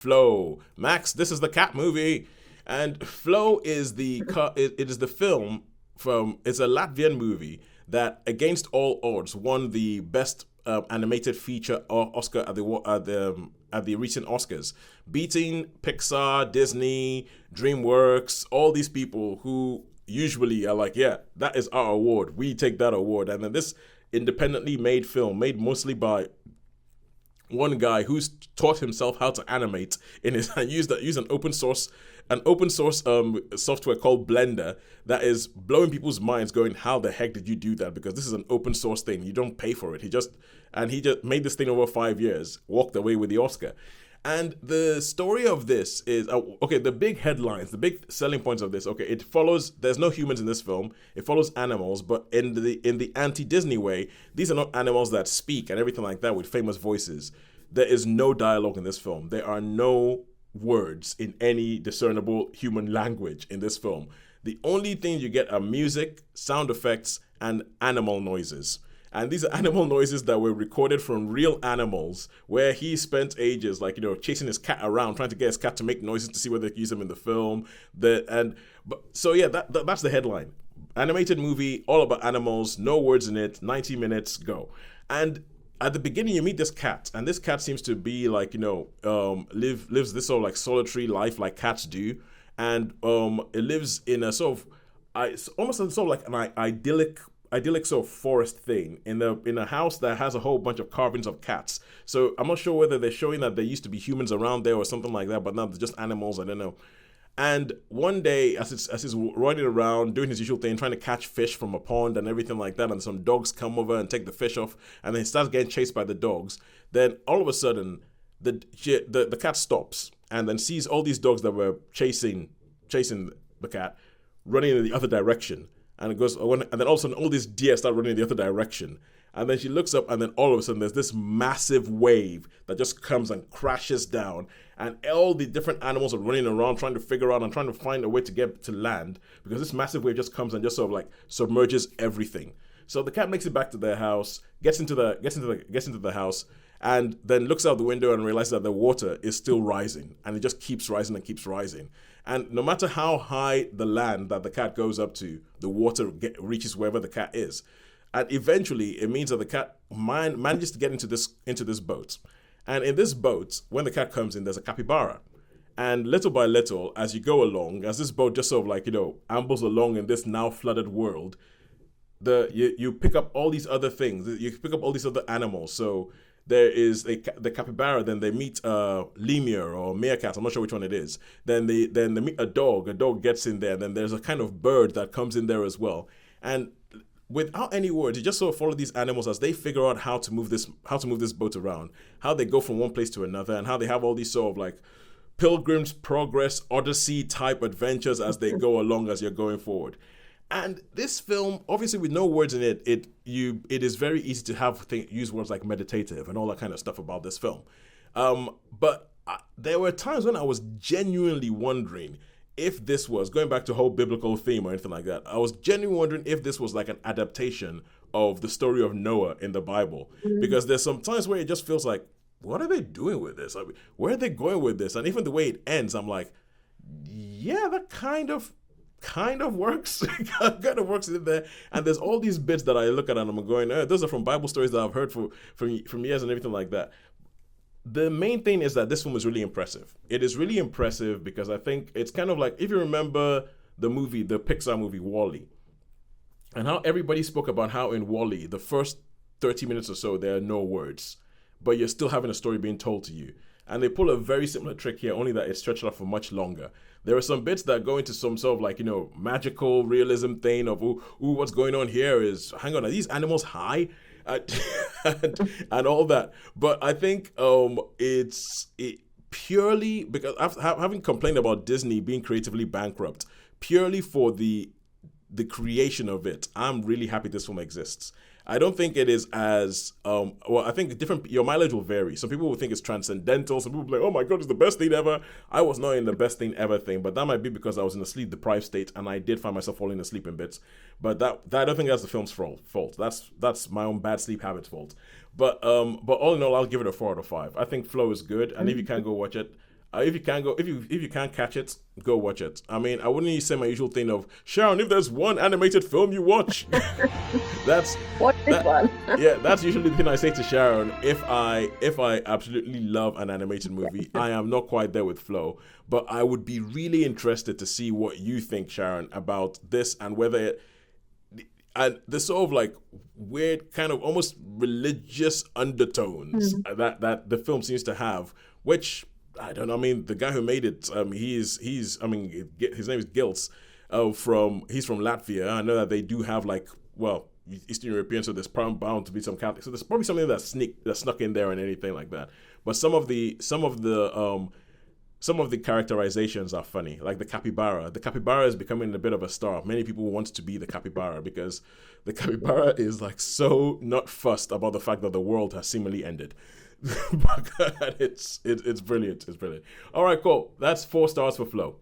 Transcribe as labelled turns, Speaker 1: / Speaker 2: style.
Speaker 1: Flow. Max, this is the cat movie. And Flow is it is the film from it's a Latvian movie that against all odds won the best animated feature Oscar at the recent Oscars, beating Pixar, Disney, DreamWorks, all these people who usually are like, yeah, that is our award. We take that award. And then this independently made film, made mostly by one guy who's taught himself how to animate in his and use an open source software called Blender that is blowing people's minds, going, how the heck did you do that? Because this is an open source thing, you don't pay for it. He just made this thing over 5 years, walked away with the Oscar. And the story of this is okay. The big headlines, the big selling points of this. Okay, it follows. There's no humans in this film. It follows animals, but in the anti-Disney way, these are not animals that speak and everything like that with famous voices. There is no dialogue in this film. There are no words in any discernible human language in this film. The only thing you get are music, sound effects, and animal noises. And these are animal noises that were recorded from real animals, where he spent ages, like, chasing his cat around, trying to get his cat to make noises to see whether they could use them in the film. That's the headline. Animated movie, all about animals, no words in it, 90 minutes, go. And at the beginning, you meet this cat, and this cat seems to be like, lives this sort of like solitary life like cats do. And it lives in a sort of, it's almost sort of like an idyllic sort of forest thing in a house that has a whole bunch of carvings of cats. So I'm not sure whether they're showing that there used to be humans around there or something like that, but now they're just animals. I don't know. And one day, as he's running around doing his usual thing, trying to catch fish from a pond and everything like that, and some dogs come over and take the fish off, and then he starts getting chased by the dogs. Then all of a sudden, the cat stops and then sees all these dogs that were chasing the cat running in the other direction. And it goes, and then all of a sudden, all these deer start running in the other direction. And then she looks up, and then all of a sudden, there's this massive wave that just comes and crashes down. And all the different animals are running around, trying to figure out and trying to find a way to get to land, because this massive wave just comes and just sort of like submerges everything. So the cat makes it back to their house, gets into the house, and then looks out the window and realizes that the water is still rising, and it just keeps rising and keeps rising. And no matter how high the land that the cat goes up to, the water reaches wherever the cat is. And eventually, it means that the cat manages to get into this boat. And in this boat, when the cat comes in, there's a capybara. And little by little, as you go along, as this boat just sort of like, ambles along in this now flooded world, you pick up all these other things. You pick up all these other animals. So there is the capybara, then they meet lemur or meerkat, I'm not sure which one it is. Then they meet a dog gets in there, then there's a kind of bird that comes in there as well. And without any words, you just sort of follow these animals as they figure out how to move this boat around, how they go from one place to another, and how they have all these sort of like Pilgrim's Progress, Odyssey type adventures as they go along as you're going forward. And this film, obviously with no words in it, it is very easy to use words like meditative and all that kind of stuff about this film. But there were times when I was genuinely wondering if this was, going back to a whole biblical theme or anything like that, I was genuinely wondering if this was like an adaptation of the story of Noah in the Bible. Because there's some times where it just feels like, what are they doing with this? I mean, where are they going with this? And even the way it ends, I'm like, yeah, that kind of works. Kind of works in there. And there's all these bits that I look at and I'm going, those are from Bible stories that I've heard from years and everything like that. The main thing is that this film is really impressive. It is really impressive because I think it's kind of like, if you remember the Pixar movie WALL-E, and how everybody spoke about how in WALL-E, the first 30 minutes or so, there are no words, but you're still having a story being told to you. And they pull a very similar trick here, only that it's stretched out for much longer. There are some bits that go into some sort of like, magical realism thing of, what's going on here is, hang on, are these animals high? And all that. But I think it's purely because having complained about Disney being creatively bankrupt, purely for the creation of it, I'm really happy this film exists. I don't think it is as I think your mileage will vary. Some people will think it's transcendental. Some people will be like, oh my god, it's the best thing ever. I was not in the best thing ever thing, but that might be because I was in a sleep deprived state and I did find myself falling asleep in bits. But that I don't think that's the film's fault. That's my own bad sleep habits fault. But all in all, I'll give it a 4 out of 5. I think Flow is good, and if you can go watch it, if you can't catch it, go watch it. I mean, I wouldn't say my usual thing of Sharon. If there's one animated film you watch, that's
Speaker 2: Watch this
Speaker 1: that.
Speaker 2: one.
Speaker 1: Yeah, that's usually the thing I say to Sharon. If I absolutely love an animated movie, I am not quite there with Flow, but I would be really interested to see what you think, Sharon, about this and whether and the sort of like weird kind of almost religious undertones that the film seems to have, which I don't know. I mean, the guy who made it, he's I mean, his name is Gils, he's from Latvia. I know that they do have like, well, Eastern European, so there's probably bound to be some Catholic. So there's probably something that snuck in there and anything like that. But some of the characterizations are funny, like the capybara. The capybara is becoming a bit of a star. Many people want to be the capybara because the capybara is like so not fussed about the fact that the world has seemingly ended. But it's brilliant. It's brilliant. All right, cool. That's 4 stars for Flow.